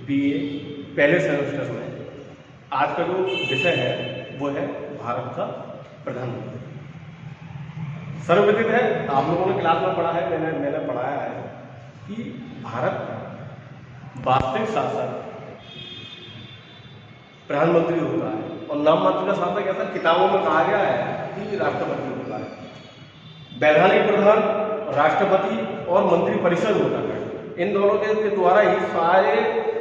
BA पहले semester में आज का जो विषय है वो है भारत का प्रधानमंत्री। सर्वविदित है, आप लोगों ने क्लास में पढ़ा है, मैंने पढ़ाया है कि भारत का वास्तविक शासक प्रधानमंत्री होता है और नाम मात्र का शासक ऐसा किताबों में कहा गया है कि राष्ट्रपति होता है। वैधानिक प्रधान राष्ट्रपति और मंत्रिपरिषद होता है। इन दोनों के द्वारा ही सारे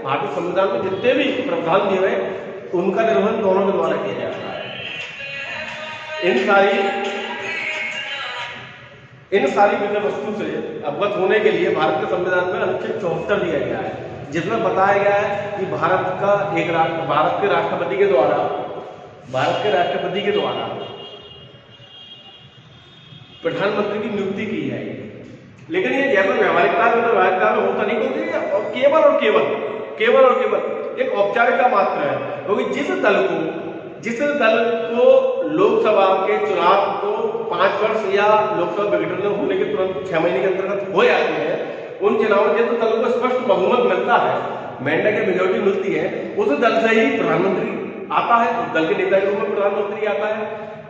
भारतीय संविधान में जितने भी प्रावधान दिए हैं उनका निर्वहन दोनों के द्वारा किया जाता है। इन सारी विषय वस्तु से अवगत होने के लिए भारत के संविधान में अनुच्छेद 74 दिया गया है, जिसमें बताया गया है कि भारत के राष्ट्रपति के द्वारा प्रधानमंत्री की नियुक्ति की जाएगी। लेकिन ये जैसा व्यवहारिकता में होता नहीं, क्योंकि केवल और केवल एक औपचारिकता मात्र है। क्योंकि जिस दल को लोकसभा के चुनाव को 5 वर्ष या लोकसभा विघटन होने के तुरंत 6 महीने के अंतर्गत हो जाते हैं, उन चुनावों जिस दल को स्पष्ट बहुमत मिलता है, मेंडेट की मेजोरिटी मिलती है, उस दल से ही प्रधानमंत्री आता है, उस दल के नेता के रूप में प्रधानमंत्री आता है।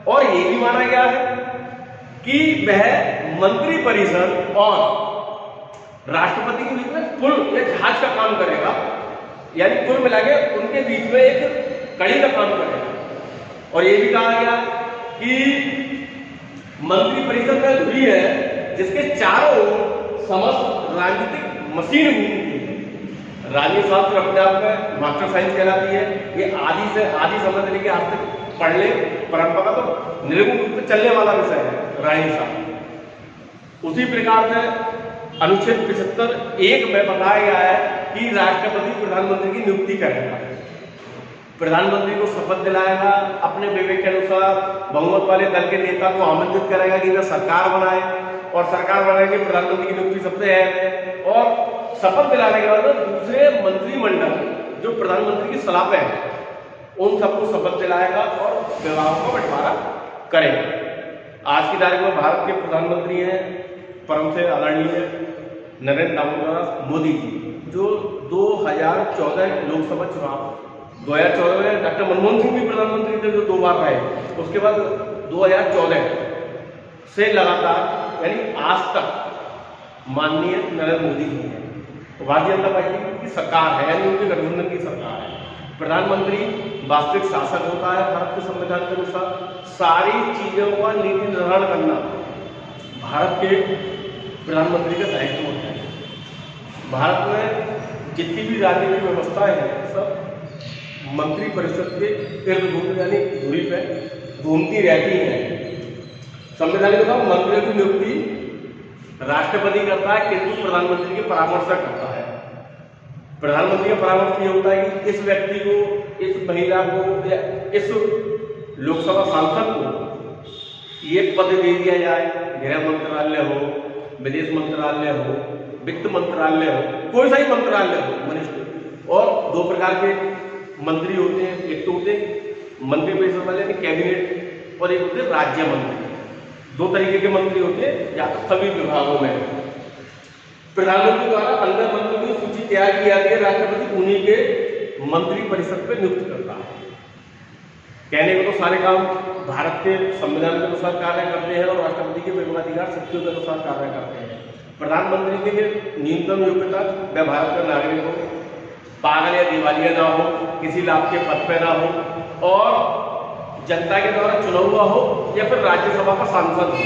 और ये भी माना गया है कि वह मंत्रिपरिषद और राष्ट्रपति के बीच में पुल या जहाज का काम करेगा, यानी कुल मिला के उनके बीच में एक कड़ी का काम करेगा। और ये भी कहा गया कि मंत्रिपरिषद में धुरी है जिसके चारों ओर समस्त राजनीतिक मशीन घूमती है। राजनीति शास्त्र अपने आप में मास्टर साइंस कहलाती है। ये आदि समय से लेकर आज तक पढ़ ले, परंपरा तो निर्गुण रूप से चलने वाला विषय है राजनीति शास्त्र। उसी प्रकार से अनुच्छेद 75(1) में बताया गया है कि राष्ट्रपति प्रधानमंत्री की नियुक्ति करेगा, प्रधानमंत्री को शपथ दिलाएगा, अपने विवेक के अनुसार बहुमत वाले दल के नेता को आमंत्रित करेगा कि वह सरकार बनाए, और सरकार बनाने के प्रधानमंत्री की नियुक्ति सबसे है। और शपथ दिलाने के बाद दूसरे मंत्रिमंडल जो प्रधानमंत्री की सलाह पे है उन सबको शपथ दिलाएगा और विभागों का बंटवारा करेगा। आज की तारीख में भारत के प्रधानमंत्री हैं परम से आदरणीय नरेंद्र दामोदर मोदी जी, जो 2014 लोकसभा चुनाव 2014 में डॉक्टर मनमोहन सिंह भी प्रधानमंत्री थे जो 2 बार रहे। उसके बाद 2014 से लगातार यानी आज तक माननीय नरेंद्र मोदी जी हैं। भारतीय जनता पार्टी की सरकार है, यानी उनके गठबंधन की सरकार है। प्रधानमंत्री वास्तविक शासक होता है भारत के संविधान के अनुसार। सारी चीजों का नीति निर्धारण करना भारत के प्रधानमंत्री का दायित्व होता है। भारत में जितनी भी राजनीतिक व्यवस्थाएं हैं सब मंत्रिपरिषद के इर्द गिर्द यानी धुरी पे घूमती रहती हैं। संविधान के अनुसार मंत्रियों की नियुक्ति राष्ट्रपति करता है, किंतु प्रधानमंत्री के परामर्शक करता है। प्रधानमंत्री का परामर्श ये होता है कि इस व्यक्ति को, इस महिला को या इस लोकसभा सांसद को ये पद दे दिया जाए, गृह मंत्रालय हो, विदेश मंत्रालय हो, वित्त मंत्रालय हो, कोई सा ही मंत्रालय हो, मिनिस्टर। और 2 प्रकार के मंत्री होते हैं, एक तो होते हैं मंत्रिपरिषद वाले यानी कैबिनेट, और एक होते हैं राज्य मंत्री। 2 तरीके के मंत्री होते हैं, या तो सभी विभागों में। प्रधानमंत्री द्वारा 15 मंत्रियों की सूची तैयार की जाती है, राष्ट्रपति उन्हीं के मंत्रिपरिषद पर नियुक्त करता है। कहने को तो सारे काम भारत के संविधान के अनुसार कार्य करते हैं और राष्ट्रपति के विवेकाधिकार शक्तियों के अनुसार कार्य करते हैं। प्रधानमंत्री के न्यूनतम योग्यता वह भारत का नागरिक हो, पागल या दिवालिया ना हो, किसी लाभ के पद पे ना हो, और जनता के द्वारा चुना हुआ हो या फिर राज्यसभा का सांसद हो।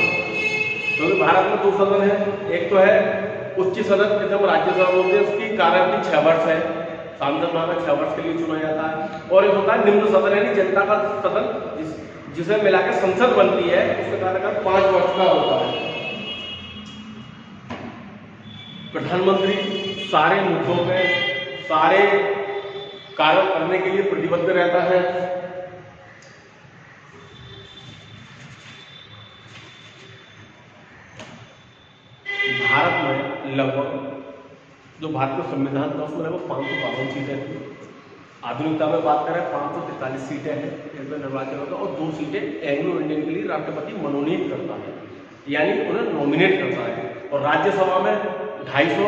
क्योंकि भारत में 2 सदन है, एक तो है उच्च सदन जिसे हम राज्यसभा बोलते हैं, उसकी कार्यावधि 6 वर्ष है, सांसद बनाना 6 वर्ष के लिए चुना जाता है। और एक होता है निम्न सदन यानी जनता का सदन, जिसे मिलाकर संसद बनती है, उसका कार्यकाल 5 वर्ष का होता है। प्रधानमंत्री सारे मुद्दों में सारे कार्य करने के लिए प्रतिबद्ध रहता है। भारत में लगभग जो भारतीय संविधान था उसमें लगभग 552 सीटें थी। आधुनिकता में बात करें 543 सीटें हैं जिनमें निर्वाचन होता है, और 2 सीटें एंग्लो इंडियन के लिए राष्ट्रपति मनोनीत करता है, यानी उन्हें नॉमिनेट करता है। और राज्यसभा में 250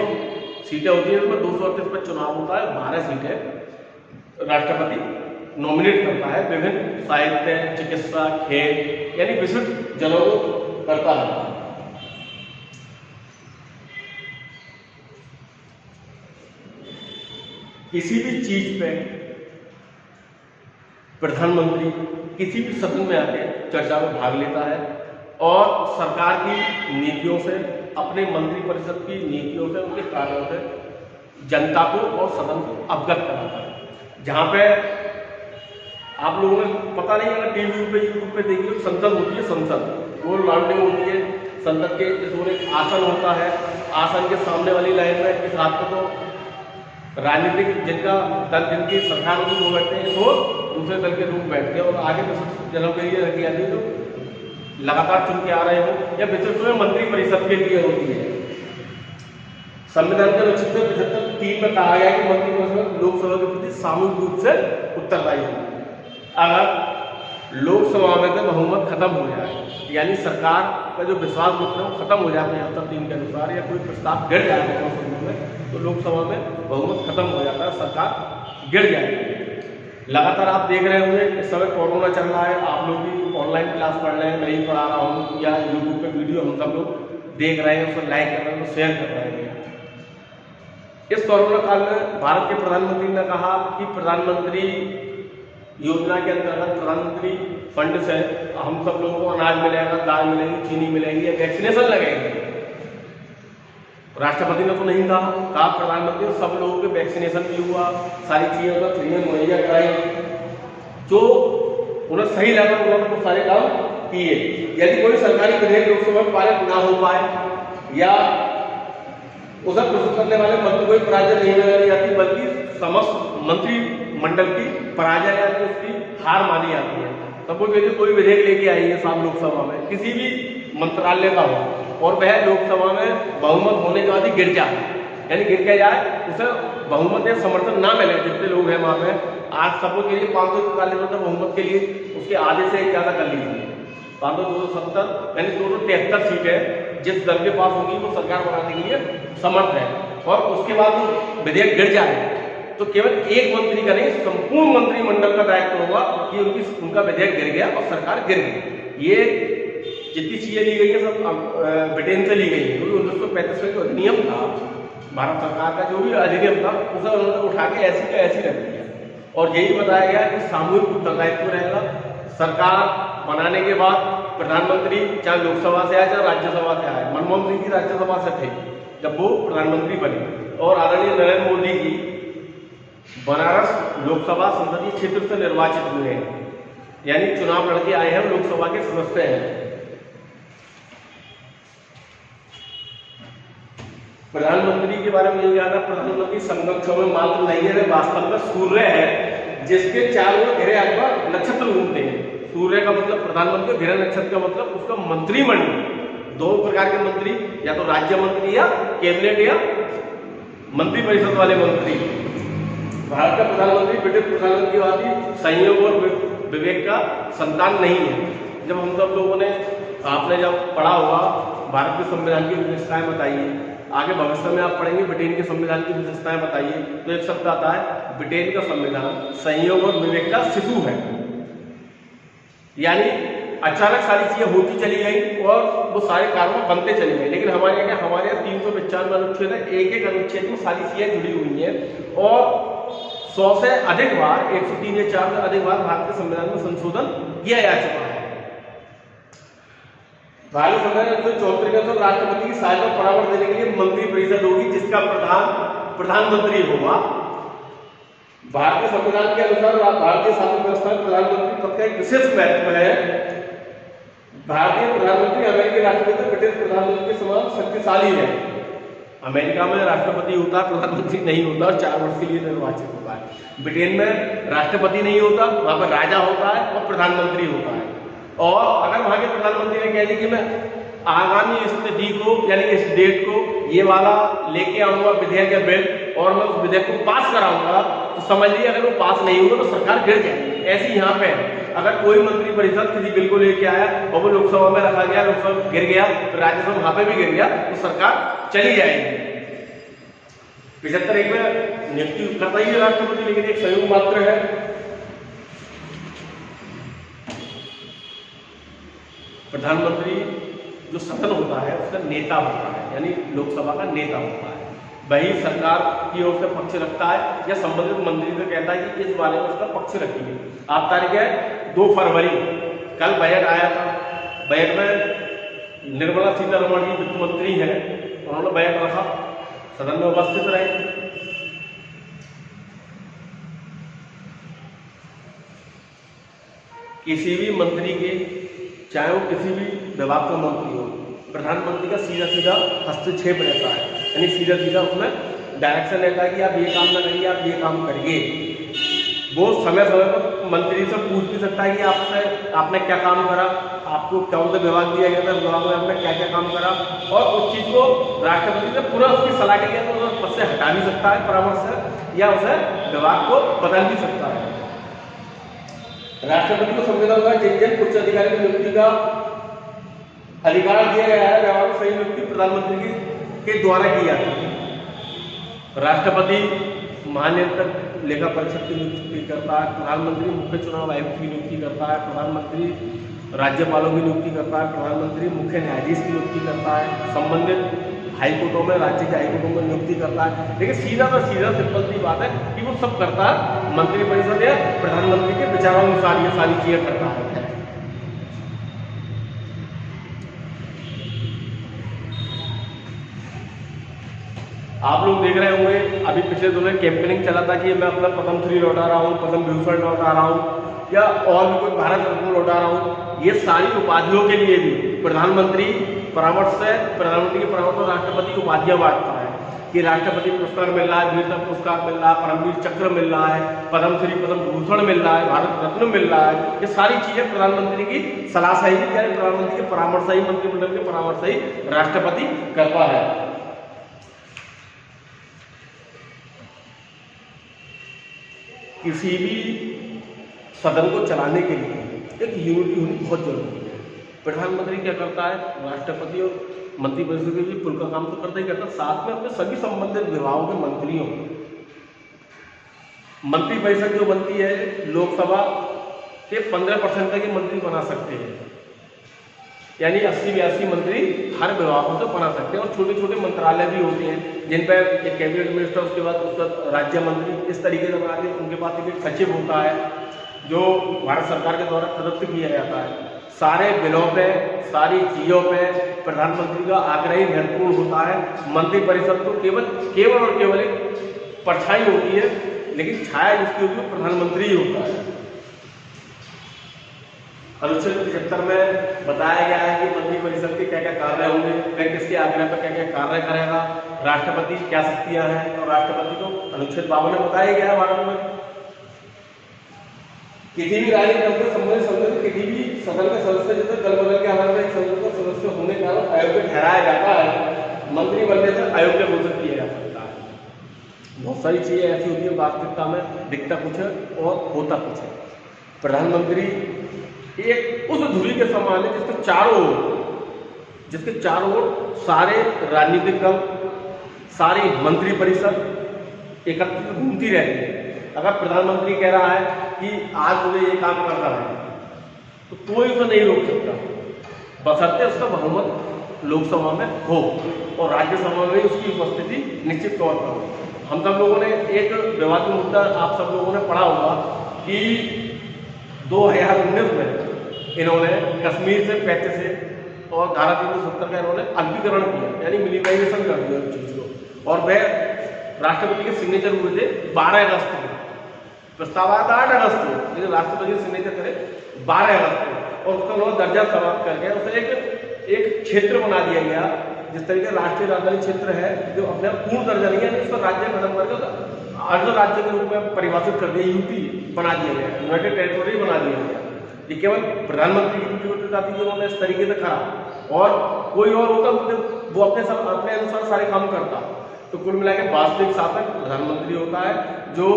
सीटें होती हैं, उसमें 238 पर चुनाव होता है, 12 सीटें राष्ट्रपति नॉमिनेट करता है, विभिन्न साहित्य, चिकित्सा, खेल यानी विशिष्ट जनों को करता है। किसी भी चीज पे प्रधानमंत्री किसी भी सदन में आके चर्चा में भाग लेता है और सरकार की नीतियों से, अपने मंत्रिपरिषद की नीतियों से, उनके कार्यों से जनता को और सदन को अवगत कराता है। जहाँ पे आप लोगों ने पता नहीं, अगर टीवी पे यूट्यूब पे देखिए, संसद होती है, संसद गोल राउंडिंग होती है, संसद के इसमें एक आसन होता है, आसन के सामने वाली लाइन में इस हाथ को तो राजनीतिक जिनका दल, जिनकी सरकार होती है वो बैठते हैं, तो दूसरे दल के लोग बैठते हैं और आगे विशिष्ट जनों के लिए रखी जाती है जो लगातार चुन के आ रहे हो या विशिष्ट में मंत्रिपरिषद के लिए होती है। संविधान के अनुच्छेद 75(3) में कहा गया है कि मंत्रिपरिषद लोकसभा के प्रति सामूहिक रूप से उत्तरदायी है। अगर लोकसभा में का बहुमत खत्म हो जाए, यानी सरकार का जो विश्वास मत है वो खत्म हो जाता है 75(3) के अनुसार, या कोई प्रस्ताव गिर जाए तो लोकसभा में बहुमत खत्म हो जाता है, सरकार गिर जाएगी। लगातार आप देख रहे होंगे इस समय कोरोना चल रहा है, आप लोग भी ऑनलाइन क्लास पढ़ रहे हैं, मैं ही पढ़ा रहा हूँ, या यूट्यूब पे वीडियो हम सब लोग देख रहे हैं, उसको लाइक कर रहे हैं, शेयर कर रहे हैं। इस कोरोना काल में भारत के प्रधानमंत्री ने कहा कि प्रधानमंत्री योजना के अंतर्गत, प्रधानमंत्री फंड से हम सब लोगों को अनाज मिलेगा, दाल मिलेगी, चीनी मिलेगी, या वैक्सीनेशन लगेगी। राष्ट्रपति ने तो नहीं कहा प्रधानमंत्री सब लोगों के वैक्सीनेशन भी हुआ, सारी चीजें तो फ्री में मुहैया कराई, जो उन्हें सही लगा उन्होंने तो सारे काम किए। यदि कोई सरकारी विधेयक लोकसभा में पारित ना हो पाए या उसे प्रस्तुत करने वाले मंत्री कोई पराजय नहीं मानी जाती, बल्कि समस्त मंत्रिमंडल की पराजय या उसकी हार मानी जाती है। सपोज यदि कोई विधेयक लेके आई है साहब लोकसभा में, किसी भी मंत्रालय का हो, और वह लोकसभा में बहुमत होने के बाद ही गिर जाए, यानी गिर के जाए, उसे बहुमत या समर्थन ना मिले, जितने लोग हैं वहाँ पे, आज सपोज के लिए 541 बहुमत के लिए उसके आधे से ज़्यादा कर लीजिए, 270 यानी 273 सीटें जिस दल के पास होगी वो सरकार बनाने के लिए समर्थ है, और उसके बाद वो विधेयक गिर जाए तो केवल एक मंत्री का नहीं, संपूर्ण मंत्रिमंडल का दायित्व होगा कि उनका विधेयक गिर गया और सरकार गिर गई। ये जितनी चीजें ली गई है सब ब्रिटेन से ली गई है, क्योंकि 1935 में जो अधिनियम था भारत सरकार का, जो भी अधिनियम था उसे उन्होंने उठा के ऐसी का ऐसी रख दिया, और यही बताया गया कि सामूहिक उत्तरदायित्व रहेगा। सरकार बनाने के बाद प्रधानमंत्री चाहे लोकसभा से आए चाहे राज्यसभा से आए, मनमोहन सिंह जी राज्यसभा से थे जब वो प्रधानमंत्री बने, और आदरणीय नरेंद्र मोदी जी बनारस लोकसभा संसदीय क्षेत्र से निर्वाचित हुए हैं, यानी चुनाव लड़के आए हैं, लोकसभा के सदस्य हैं। प्रधानमंत्री के बारे में यही कहना, प्रधानमंत्री संगम में मात्र नहीं है, वास्तव में सूर्य है जिसके चारों ओर घिरे अथवा नक्षत्र घूमते हैं। सूर्य का मतलब प्रधानमंत्री, घिरे नक्षत्र का मतलब उसका मंत्रिमंडल, दो प्रकार के मंत्री, या तो राज्य मंत्री या कैबिनेट या मंत्रिपरिषद वाले मंत्री। भारत का प्रधानमंत्री ब्रिटिश प्रधानमंत्री वाली संयोग और विवेक का संतान नहीं है। जब हम सब लोगों ने, आपने जब पढ़ा होगा भारत के संविधान की विशेषताएं बताइए, आगे भविष्य में आप पढ़ेंगे ब्रिटेन के संविधान की विशेषताएं बताइए, तो एक शब्द आता है ब्रिटेन का संविधान संयोग और विवेक का शिशु है, यानी अचानक सारी चीजें होती चली गई और वो सारे कानून बनते चले गए। लेकिन हमारे यहाँ 395 अनुच्छेद है, एक एक अनुच्छेद में सारी चीजें जुड़ी हुई हैं, और 100 से अधिक बार, 103 या 4 से अधिक बार भारत के संविधान में संशोधन किया जा चुका है। भारत संविधान 1974 के अनुसार राष्ट्रपति की सहायता और परामर्श देने के लिए मंत्रिपरिषद होगी, जिसका प्रधानमंत्री होगा। भारत के संविधान के अनुसार भारतीय शासन व्यवस्था में प्रधानमंत्री पद का एक विशेष महत्व है। भारतीय प्रधानमंत्री अमेरिकी राष्ट्रपति ब्रिटिश प्रधानमंत्री के समान शक्तिशाली है। अमेरिका में राष्ट्रपति होता है, प्रधानमंत्री नहीं होता, और 4 वर्ष के लिए निर्वाचित होता है। ब्रिटेन में राष्ट्रपति नहीं होता, वहां पर राजा होता है और प्रधानमंत्री होता है। और अगर वहां के प्रधानमंत्री ने कह दिया कि मैं आगामी स्थिति को, यानी इस डेट को ये वाला लेके आऊंगा विधेयक या बिल, और मैं उस विधेयक को पास कराऊंगा, तो समझ लीजिए अगर वो पास नहीं होगा तो सरकार गिर जाएगी। ऐसे यहाँ पे है, अगर कोई मंत्रिपरिषद किसी बिल को लेके आया और वो लोकसभा में रखा गया, लोकसभा गिर गया, तो राज्यसभा वहां पे भी गिर गया, तो सरकार चली जाएगी। 75 एक में नियुक्ति करता ही है राष्ट्रपति, लेकिन एक संयुक्त मात्र है। प्रधानमंत्री जो सदन होता है उसका नेता होता है, यानी लोकसभा का नेता होता है। वही सरकार की ओर से पक्ष रखता है या संबंधित मंत्री से कहता है कि इस बारे में उसका पक्ष रखिए। आज तारीख है 2 फरवरी, कल बजट आया था। बजट में निर्मला सीतारमण जी वित्त मंत्री हैं, उन्होंने बजट रखा, सदन में उपस्थित रहे। किसी भी मंत्री के, चाहे वो किसी भी विभाग का मंत्री हो, प्रधानमंत्री का सीधा सीधा हस्तक्षेप रहता है, यानी सीधा सीधा उसमें डायरेक्शन रहता है कि आप ये काम ना करिए, आप ये काम करिए। वो समय समय पर मंत्री से पूछ भी सकता है कि आपने क्या काम करा, आपको कौन सा विभाग दिया गया था, विभाग में आपने क्या क्या काम करा, और उस चीज़ को राष्ट्रपति से पूरा उसकी सलाह के लिए तो उसे पद से हटा भी सकता है परामर्श से, या उसे विभाग को बदल भी सकता है। राष्ट्रपति को संविधान का जिन उच्च अधिकारी की नियुक्ति का अधिकार दिया गया है, व्यवहार सही नियुक्ति प्रधानमंत्री के द्वारा की जाती है। राष्ट्रपति महानियंत्रक लेखा परीक्षक की नियुक्ति करता है, प्रधानमंत्री मुख्य चुनाव आयुक्त की नियुक्ति करता है, प्रधानमंत्री राज्यपालों की नियुक्ति करता है, प्रधानमंत्री मुख्य न्यायाधीश की नियुक्ति करता है, संबंधित हाईकोर्टों में, राज्य के हाईकोर्टों में नियुक्ति करता है। लेकिन सीधा सिंपल सी बात है कि वो सब करता है मंत्रिपरिषद या प्रधानमंत्री के विचारानुसार ये सारी चीजें करता है। आप लोग देख रहे होंगे अभी पिछले दिनों में कैंपेनिंग चला था कि मैं अपना पद्म श्री लौटा रहा हूँ, पद्म भूषण लौटा रहा हूँ, या और भी कोई भारत रत्न लौटा रहा हूँ। ये सारी उपाधियों के लिए भी प्रधानमंत्री परामर्श से, प्रधानमंत्री के परामर्श से राष्ट्रपति उपाधियां बांटता है कि राष्ट्रपति पुरस्कार मिल रहा है, वीरता पुरस्कार मिल रहा है, परमवीर चक्र मिल रहा है, पद्म श्री, पद्म भूषण मिल रहा है, भारत रत्न मिल रहा है। ये सारी चीजें प्रधानमंत्री की सलाह से ही, यानी प्रधानमंत्री के परामर्श से ही, मंत्रिमंडल के परामर्श से ही राष्ट्रपति करता है। किसी भी सदन को चलाने के लिए एक यूनिटी होनी बहुत जरूरी है। प्रधानमंत्री क्या करता है, राष्ट्रपति और मंत्रिपरिषद के भी पुल का काम तो करता ही करता, साथ में अपने सभी संबंधित विभागों के मंत्रियों, मंत्रिपरिषद जो बनती है लोकसभा के 15% तक के मंत्री बना सकते हैं, यानी 80-82 मंत्री हर विभागों से बना सकते हैं। और छोटे छोटे मंत्रालय भी होते हैं जिन पर एक कैबिनेट मिनिस्टर, उसके बाद उसका राज्य मंत्री, इस तरीके से बना के उनके पास एक सचिव होता है जो भारत सरकार के द्वारा तदत्त किया जाता है। सारे बिलों पे, सारी चीज़ों पे प्रधानमंत्री का आग्रह ही महत्वपूर्ण होता है। मंत्रिपरिषद तो केवल और केवल एक परछाई होती है, लेकिन छाया जिसकी होती है प्रधानमंत्री ही होता है। अनुच्छेद 75 में बताया गया है कि मंत्रिपरिषद के क्या क्या कार्य होंगे, वह किसके आग्रह पर क्या क्या कार्य करेगा, राष्ट्रपति क्या शक्तियां हैं, और राष्ट्रपति को अनुच्छेद 52 में बताया गया है भारत में किसी भी राजनीतिक दल से संबंधित किसी भी सदन के सदस्य जैसे दल बदल के आधार पर एक सदन का सदस्य होने के कारण अयोग्य ठहराया जाता है, मंत्री बनने से अयोग्य घोषित किया जा सकता है। बहुत सारी चीजें ऐसी होती है वास्तविकता में दिखता कुछ है और होता कुछ है। प्रधानमंत्री एक उस धुरी के समान है जिसके चारों ओर सारे राजनीतिक दल, सारी मंत्रिपरिषद एकत्रित घूमती रहती है। अगर प्रधानमंत्री कह रहा है कि आज मुझे ये काम करना है तो कोई उसे नहीं रोक सकता, बशर्ते उसका बहुमत लोकसभा में हो और राज्यसभा में उसकी उपस्थिति निश्चित तौर पर हो। हम सब लोगों ने एक विवादित मुद्दा आप सब लोगों ने पढ़ा होगा कि 2019 में इन्होंने कश्मीर से 35 से और धारा 370 का इन्होंने अल्पीकरण किया, यानी मिनिमाइजेशन कर दिया उस चीज़ को, और वह राष्ट्रपति के सिग्नेचर हुए थे 12 अगस्त को। प्रस्ताव आया था 8 अगस्त को, लेकिन राष्ट्रपति सिग्नेचर करे 12 अगस्त को, और उसका उन्होंने दर्जा समाप्त करके उसे एक क्षेत्र बना दिया गया। जिस तरीके राष्ट्रीय राजधानी क्षेत्र है जो अपने पूर्ण दर्जा नहीं है, उसका राज्य खत्म करके अर्ध राज्य के रूप में परिभाषित कर दिया, यूटी बना दिया गया, यूनाइटेड टेरिटोरी बना दिया गया। ये केवल प्रधानमंत्री की ड्यूटी जाती है, उन्होंने इस तरीके से करा, और कोई और होता वो अपने अनुसार सारे काम करता। तो कुल मिला के वास्तविक शासन प्रधानमंत्री होता है, जो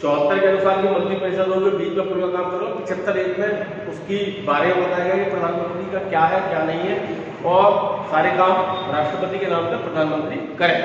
74 के अनुसार की मंत्रिपरिषद होगी, 20 में पूरा काम करो, 75 में उसकी बारे में बताया गया कि प्रधानमंत्री का क्या है क्या नहीं है, और सारे काम राष्ट्रपति के नाम से प्रधानमंत्री करें।